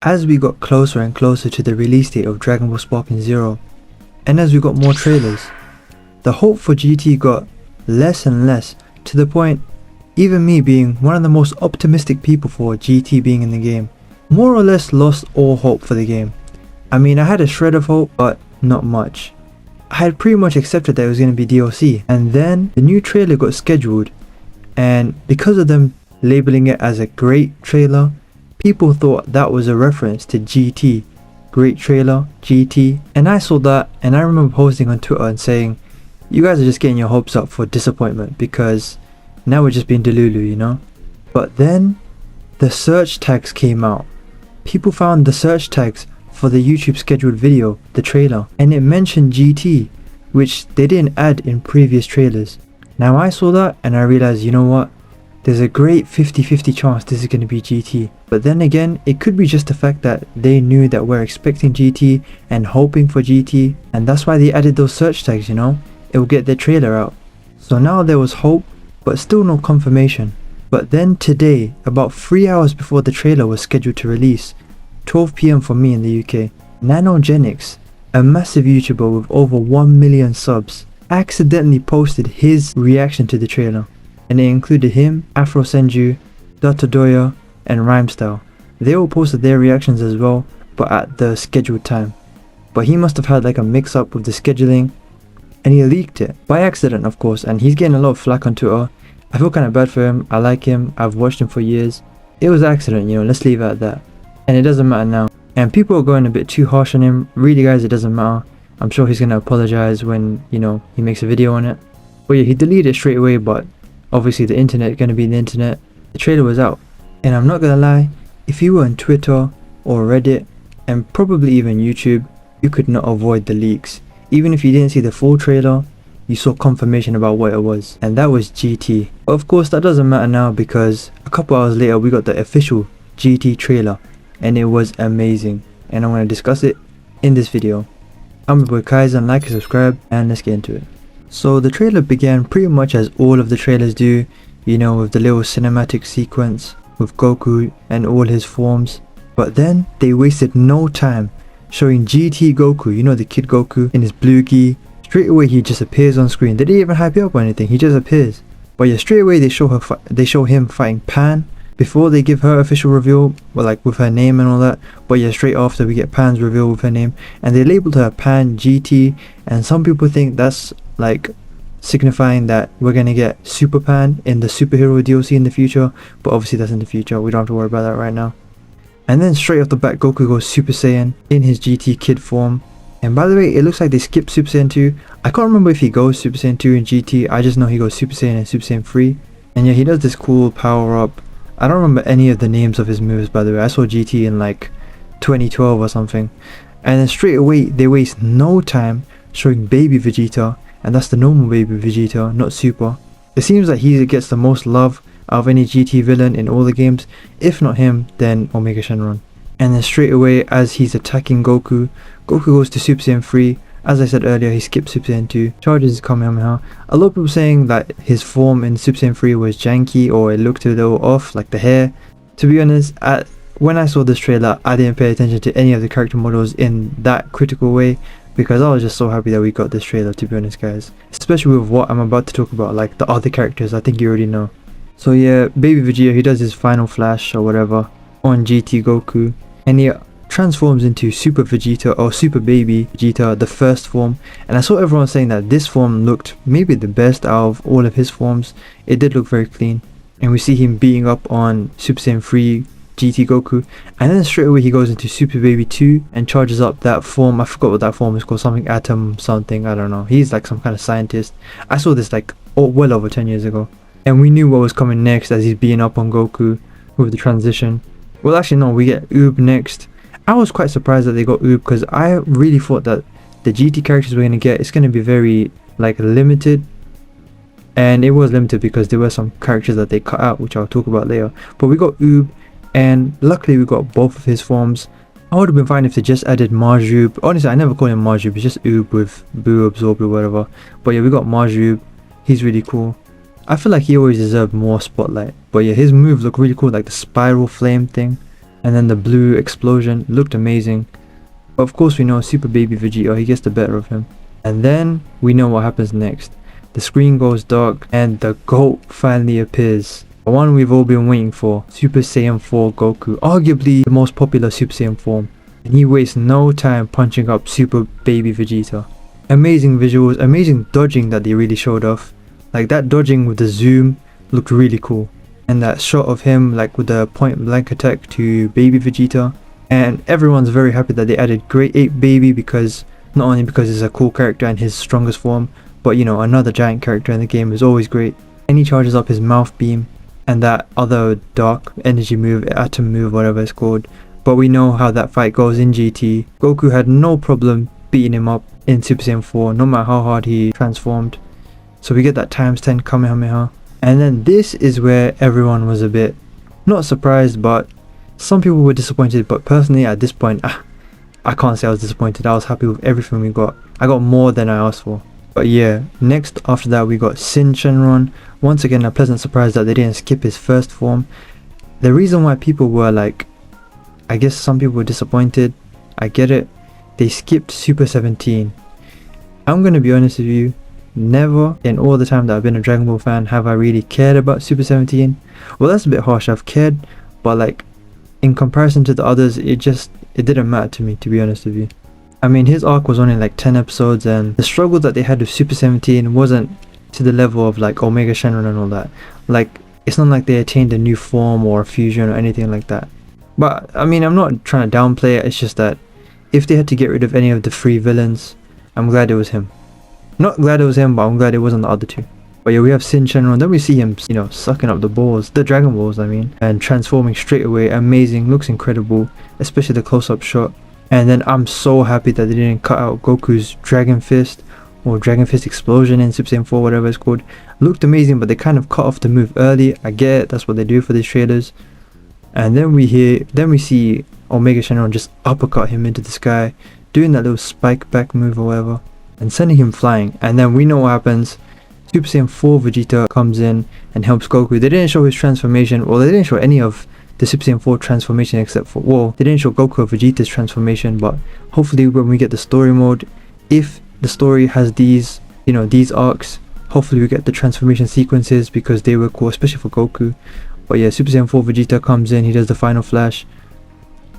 As we got closer and closer to the release date of Dragon Ball Sparking Zero, and as we got more trailers, the hope for GT got less and less, to the point even me, being one of the most optimistic people for GT being in the game, more or less lost all hope for the game. I mean, I had a shred of hope, but not much. I had pretty much accepted that it was going to be DLC, and then the new trailer got scheduled, and because of them labeling it as a great trailer, people thought that was a reference to GT, great trailer, GT, and I saw that, and I remember posting on Twitter and saying, you guys are just getting your hopes up for disappointment, because now we're just being delulu, you know? But then the search tags came out. People found the search tags for the YouTube scheduled video, the trailer, and it mentioned GT, which they didn't add in previous trailers. Now I saw that and I realized, you know what? There's a great 50-50 chance this is going to be GT. But then again, it could be just the fact that they knew that we're expecting GT and hoping for GT, and that's why they added those search tags, you know? It will get their trailer out. So now there was hope, but still no confirmation. But then today, about 3 hours before the trailer was scheduled to release, 12 PM for me in the UK, Nanogenics, a massive YouTuber with over 1 million subs, accidentally posted his reaction to the trailer. And it included him, Afro Senju, Dotodoya, and Rhymestyle. They all posted their reactions as well, but at the scheduled time. But he must have had like a mix up with the scheduling, and he leaked it, by accident of course, and he's getting a lot of flack on Twitter. I feel kind of bad for him. I like him, I've watched him for years. It was an accident, you know, let's leave it at that. And it doesn't matter now. And people are going a bit too harsh on him. Really guys, it doesn't matter. I'm sure he's gonna apologize when, you know, he makes a video on it. But yeah, he deleted it straight away, but obviously the internet gonna be the internet. The trailer was out, and I'm not gonna lie, if you were on Twitter or Reddit and probably even YouTube, you could not avoid the leaks. Even if you didn't see the full trailer, you saw confirmation about what it was, and that was GT. But of course that doesn't matter now, because a couple hours later we got the official GT trailer, and it was amazing, and I'm gonna discuss it in this video. I'm your boy Kaizen, like and subscribe, and let's get into it. So the trailer began pretty much as all of the trailers do, you know, with the little cinematic sequence with Goku and all his forms. But then they wasted no time showing GT Goku, you know, the kid Goku in his blue gi. Straight away he just appears on screen. They didn't even hype it up or anything, he just appears. But yeah, straight away they show him fighting Pan before they give her official reveal, well, like with her name and all that. But yeah, straight after we get Pan's reveal with her name, and they labeled her Pan GT, and some people think that's like signifying that we're gonna get Super Pan in the superhero DLC in the future, but obviously that's in the future, we don't have to worry about that right now. And then straight off the bat, Goku goes Super Saiyan in his GT kid form. And by the way, it looks like they skipped Super Saiyan 2. I can't remember if he goes Super Saiyan 2 in GT, I just know he goes Super Saiyan and Super Saiyan 3. And yeah, he does this cool power up. I don't remember any of the names of his moves, by the way. I saw GT in like 2012 or something. And then straight away they waste no time showing baby Vegeta, and that's the normal baby Vegeta, not Super. It seems like he gets the most love out of any GT villain in all the games. If not him, then Omega Shenron. And then straight away, as he's attacking Goku, Goku goes to Super Saiyan 3. As I said earlier, he skips Super Saiyan 2, charges his Kamehameha. A lot of people saying that his form in Super Saiyan 3 was janky, or it looked a little off, like the hair. To be honest, when I saw this trailer, I didn't pay attention to any of the character models in that critical way, because I was just so happy that we got this trailer, to be honest guys. Especially with what I'm about to talk about, like the other characters, I think you already know. So yeah, baby Vegeta, he does his final flash or whatever on GT Goku, and he transforms into Super Vegeta or Super Baby Vegeta, the first form. And I saw everyone saying that this form looked maybe the best out of all of his forms. It did look very clean, and we see him beating up on Super Saiyan 3 GT Goku, and then straight away he goes into Super Baby 2 and charges up that form. I forgot what that form is called, something Atom something, I don't know. He's like some kind of scientist. I saw this like well over 10 years ago, and we knew what was coming next as he's beating up on Goku with the transition. Well, actually no, we get Oob next. I was quite surprised that they got Oob, because I really thought that the GT characters we're going to get, it's going to be very like limited, and it was limited because there were some characters that they cut out, which I'll talk about later. But we got Oob, and luckily we got both of his forms. I would have been fine if they just added Majub. Honestly, I never call him Majub, it's just Oob with Boo absorbed or whatever. But yeah, we got Majub, he's really cool. I feel like he always deserved more spotlight. But yeah, his moves look really cool, like the spiral flame thing. And then the blue explosion looked amazing. But of course we know Super Baby Vegeta, he gets the better of him. And then we know what happens next. The screen goes dark and the GOAT finally appears. The one we've all been waiting for, Super Saiyan 4 Goku, arguably the most popular Super Saiyan form. And he wastes no time punching up Super Baby Vegeta. Amazing visuals, amazing dodging that they really showed off. Like that dodging with the zoom looked really cool. And that shot of him like with the point blank attack to Baby Vegeta. And everyone's very happy that they added Great Ape Baby, because not only because he's a cool character and his strongest form, but you know, another giant character in the game is always great. And he charges up his mouth beam and that other dark energy move, atom move, whatever it's called. But we know how that fight goes in GT. Goku had no problem beating him up in Super Saiyan 4, no matter how hard he transformed. So we get that times 10 Kamehameha. And then this is where everyone was a bit, not surprised, but some people were disappointed. But personally at this point, I can't say I was disappointed. I was happy with everything we got. I got more than I asked for. But yeah, next after that we got Shenron. Once again a pleasant surprise that they didn't skip his first form. The reason why people were like, I guess some people were disappointed, I get it, they skipped Super 17. I'm gonna be honest with you, never in all the time that I've been a Dragon Ball fan have I really cared about Super 17. Well, that's a bit harsh, I've cared, but like in comparison to the others, it didn't matter to me, to be honest with you. I mean, his arc was only like 10 episodes and the struggle that they had with Super 17 wasn't to the level of like Omega Shenron and all that. Like, it's not like they attained a new form or a fusion or anything like that. But I mean, I'm not trying to downplay it, it's just that if they had to get rid of any of the 3 villains, I'm glad it was him. Not glad it was him, but I'm glad it wasn't the other 2. But yeah, we have Shenron, then we see him, you know, sucking up the balls, the Dragon Balls I mean, and transforming straight away. Amazing, looks incredible, especially the close-up shot. And then I'm so happy that they didn't cut out Goku's Dragon Fist or Dragon Fist Explosion in Super Saiyan 4, whatever it's called. Looked amazing, but they kind of cut off the move early. I get it, that's what they do for these trailers. And then we see Omega Shenron just uppercut him into the sky, doing that little spike back move or whatever, and sending him flying. And then we know what happens. Super Saiyan 4 Vegeta comes in and helps Goku. They didn't show his transformation, well, they didn't show any of the Super Saiyan 4 transformation except for, well, they didn't show Goku or Vegeta's transformation, but hopefully when we get the story mode, if the story has these, you know, these arcs, hopefully we get the transformation sequences because they were cool, especially for Goku. But yeah, Super Saiyan 4 Vegeta comes in, he does the final flash.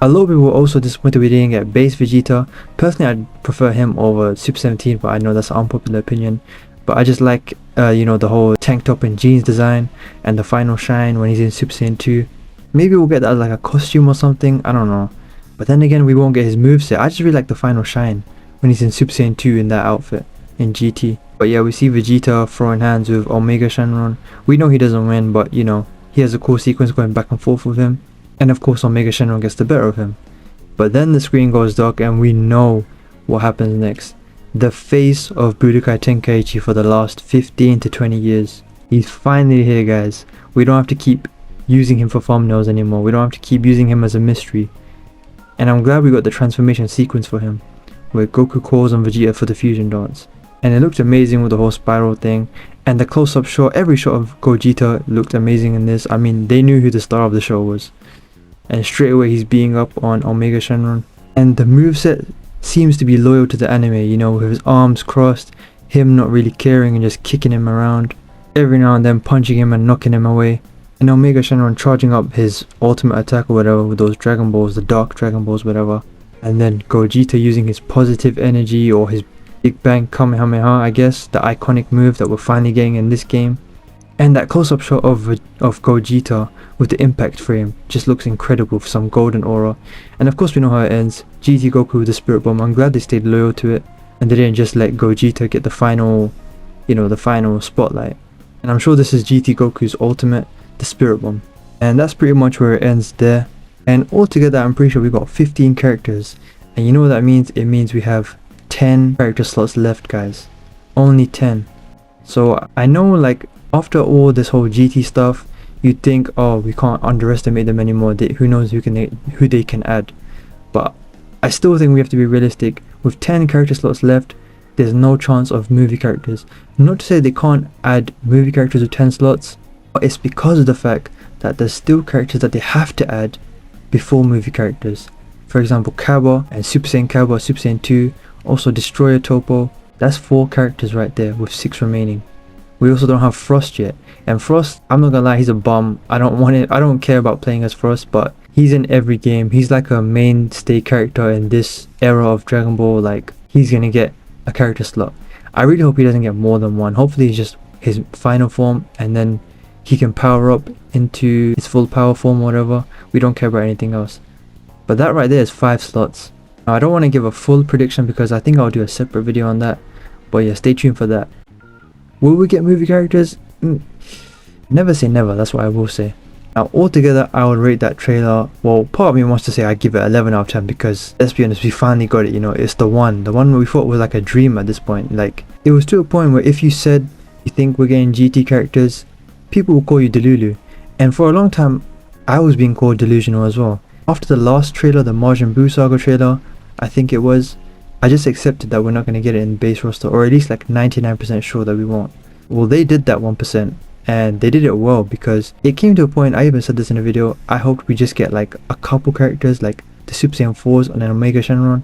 A lot of people were also disappointed we didn't get base Vegeta. Personally, I'd prefer him over Super 17, but I know that's an unpopular opinion. But I just like, you know, the whole tank top and jeans design and the final shine when he's in Super Saiyan 2. Maybe we'll get that as like a costume or something, I don't know. But then again, we won't get his moveset. I just really like the final shine when he's in Super Saiyan 2 in that outfit in GT. But yeah, we see Vegeta throwing hands with Omega Shenron. We know he doesn't win, but you know, he has a cool sequence going back and forth with him. And of course Omega Shenron gets the better of him. But then the screen goes dark and we know what happens next. The face of Budokai Tenkaichi for the last 15 to 20 years. He's finally here, guys. We don't have to keep using him for thumbnails anymore. We don't have to keep using him as a mystery. And I'm glad we got the transformation sequence for him, where Goku calls on Vegeta for the fusion dance. And it looked amazing with the whole spiral thing. And the close-up shot, every shot of Gogeta looked amazing in this. I mean, they knew who the star of the show was. And straight away he's beating up on Omega Shenron. And the moveset seems to be loyal to the anime, you know, with his arms crossed, him not really caring and just kicking him around, every now and then punching him and knocking him away. And Omega Shenron charging up his ultimate attack or whatever with those Dragon Balls, the Dark Dragon Balls, whatever. And then Gogeta using his positive energy or his Big Bang Kamehameha, I guess, the iconic move that we're finally getting in this game. And that close-up shot of Gogeta with the impact frame just looks incredible for some golden aura. And of course we know how it ends. GT Goku with the Spirit Bomb. I'm glad they stayed loyal to it and they didn't just let Gogeta get the final, you know, the final spotlight. And I'm sure this is GT Goku's ultimate, the Spirit Bomb. And that's pretty much where it ends there. And altogether I'm pretty sure we got 15 characters. And you know what that means? It means we have 10 character slots left, guys. Only 10. So I know, like, after all this whole GT stuff, you'd think, oh, we can't underestimate them anymore. Who knows who they can add. But I still think we have to be realistic. With 10 character slots left, there's no chance of movie characters. Not to say they can't add movie characters with 10 slots, but it's because of the fact that there's still characters that they have to add before movie characters. For example, Kaba and Super Saiyan Kaba, Super Saiyan 2, also Destroyer Topo. That's 4 characters right there with 6 remaining. We also don't have Frost yet, and Frost, I'm not gonna lie, he's a bum. I don't care about playing as Frost, but he's in every game. He's like a mainstay character in this era of Dragon Ball. Like, he's gonna get a character slot. I really hope he doesn't get more than one. Hopefully it's just his final form, and then he can power up into his full power form or whatever. We don't care about anything else. But that right there is 5 slots. Now, I don't want to give a full prediction because I think I'll do a separate video on that. But yeah, stay tuned for that. Will we get movie characters? Never say never, that's what I will say. Now, altogether, I would rate that trailer, well, part of me wants to say I give it 11 out of 10 because, let's be honest, we finally got it, you know. It's the one we thought was like a dream at this point. Like, it was to a point where if you said you think we're getting GT characters, people will call you Delulu. And for a long time, I was being called delusional as well. After the last trailer, the Majin Buu Saga trailer, I think it was, I just accepted that we're not going to get it in base roster, or at least like 99% sure that we won't. Well, they did that 1%, and they did it well, because it came to a point, I even said this in a video, I hoped we just get like a couple characters, like the Super Saiyan 4s and an Omega Shenron,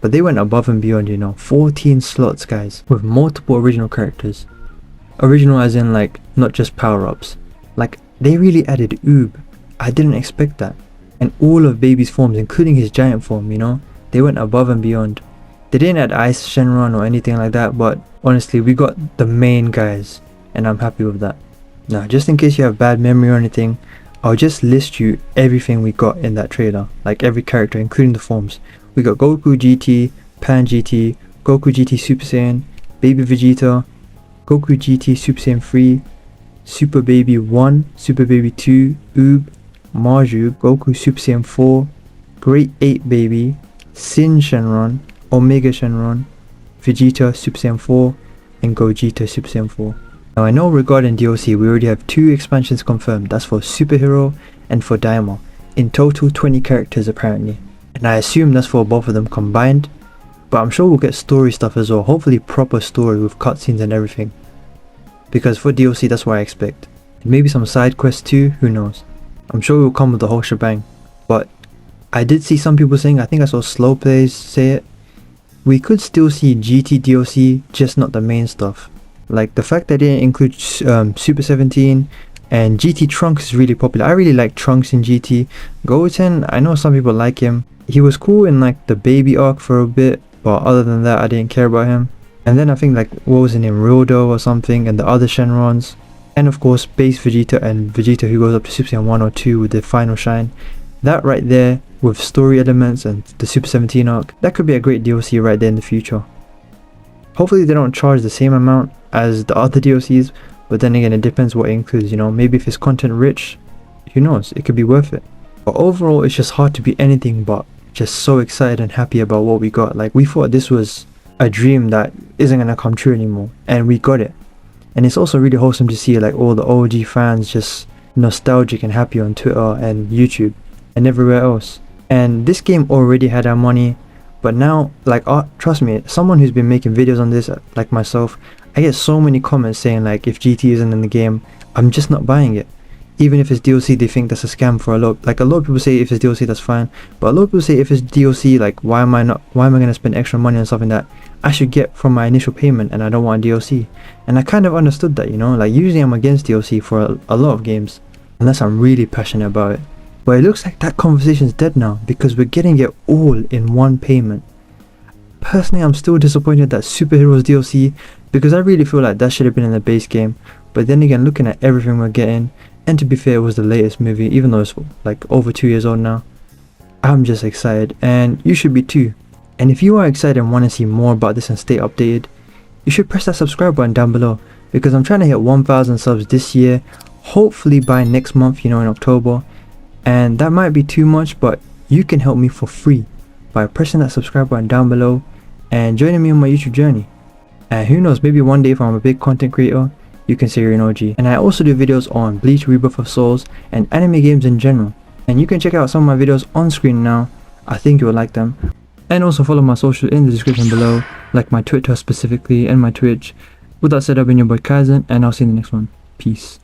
but they went above and beyond, you know. 14 slots, guys, with multiple original characters. Original as in like, not just power-ups. Like, they really added Oob. I didn't expect that. And all of Baby's forms, including his giant form, you know. They went above and beyond. They didn't add Ice Shenron or anything like that, but honestly, we got the main guys, and I'm happy with that. Now, just in case you have bad memory or anything, I'll just list you everything we got in that trailer, like every character, including the forms. We got Goku GT, Pan GT, Goku GT Super Saiyan, Baby Vegeta, Goku GT Super Saiyan 3, Super Baby 1, Super Baby 2, Oob, Maju, Goku Super Saiyan 4, Great 8 Baby, Sin Shenron, Omega Shenron, Vegeta Super Saiyan 4, and Gogeta Super Saiyan 4. Now, I know regarding DLC, we already have 2 expansions confirmed. That's for Superhero and for Daima. In total, 20 characters apparently. And I assume that's for both of them combined. But I'm sure we'll get story stuff as well. Hopefully proper story with cutscenes and everything. Because for DLC, that's what I expect. And maybe some side quests too, who knows. I'm sure it will come with the whole shebang. But I did see some people saying, I think I saw sloplays say it, we could still see GT DLC, just not the main stuff. Like, the fact that they didn't include Super 17 and GT Trunks is really popular. I really like Trunks in GT. Goten, I know some people like him. He was cool in like the baby arc for a bit, but other than that, I didn't care about him. And then I think like, what was his name, Ryodo or something, and the other Shenrons. And of course, base Vegeta and Vegeta who goes up to Super Saiyan 1 or 2 with the final shine. That right there, with story elements and the Super 17 arc, that could be a great DLC right there in the future. Hopefully they don't charge the same amount as the other DLCs, but then again, it depends what it includes, you know. Maybe if it's content rich, who knows, it could be worth it. But overall, it's just hard to be anything but just so excited and happy about what we got. Like, we thought this was a dream that isn't gonna come true anymore, and we got it. And it's also really wholesome to see like all the OG fans just nostalgic and happy on Twitter and YouTube and everywhere else. And this game already had our money, but now, like, trust me, someone who's been making videos on this, like myself, I get so many comments saying like, if GT isn't in the game, I'm just not buying it. Even if it's DLC, they think that's a scam for a lot. Like, a lot of people say if it's DLC, that's fine, but a lot of people say if it's DLC, like, why am I gonna spend extra money on something that I should get from my initial payment and I don't want DLC? And I kind of understood that, you know. Like, usually I'm against DLC for a lot of games, unless I'm really passionate about it. But it looks like that conversation's dead now, because we're getting it all in one payment. Personally, I'm still disappointed that Superheroes DLC, because I really feel like that should have been in the base game. But then again, looking at everything we're getting, and to be fair, it was the latest movie, even though it's like over 2 years old now, I'm just excited, and you should be too. And if you are excited and want to see more about this and stay updated, you should press that subscribe button down below, because I'm trying to hit 1,000 subs this year, hopefully by next month, you know, in October. And that might be too much, but you can help me for free by pressing that subscribe button down below and joining me on my YouTube journey. And who knows, maybe one day if I'm a big content creator, you can say you're an OG. And I also do videos on Bleach, Rebirth of Souls, and anime games in general. And you can check out some of my videos on screen now. I think you will like them. And also follow my social in the description below, like my Twitter specifically and my Twitch. With that said, I've been your boy Kaizen, and I'll see you in the next one. Peace.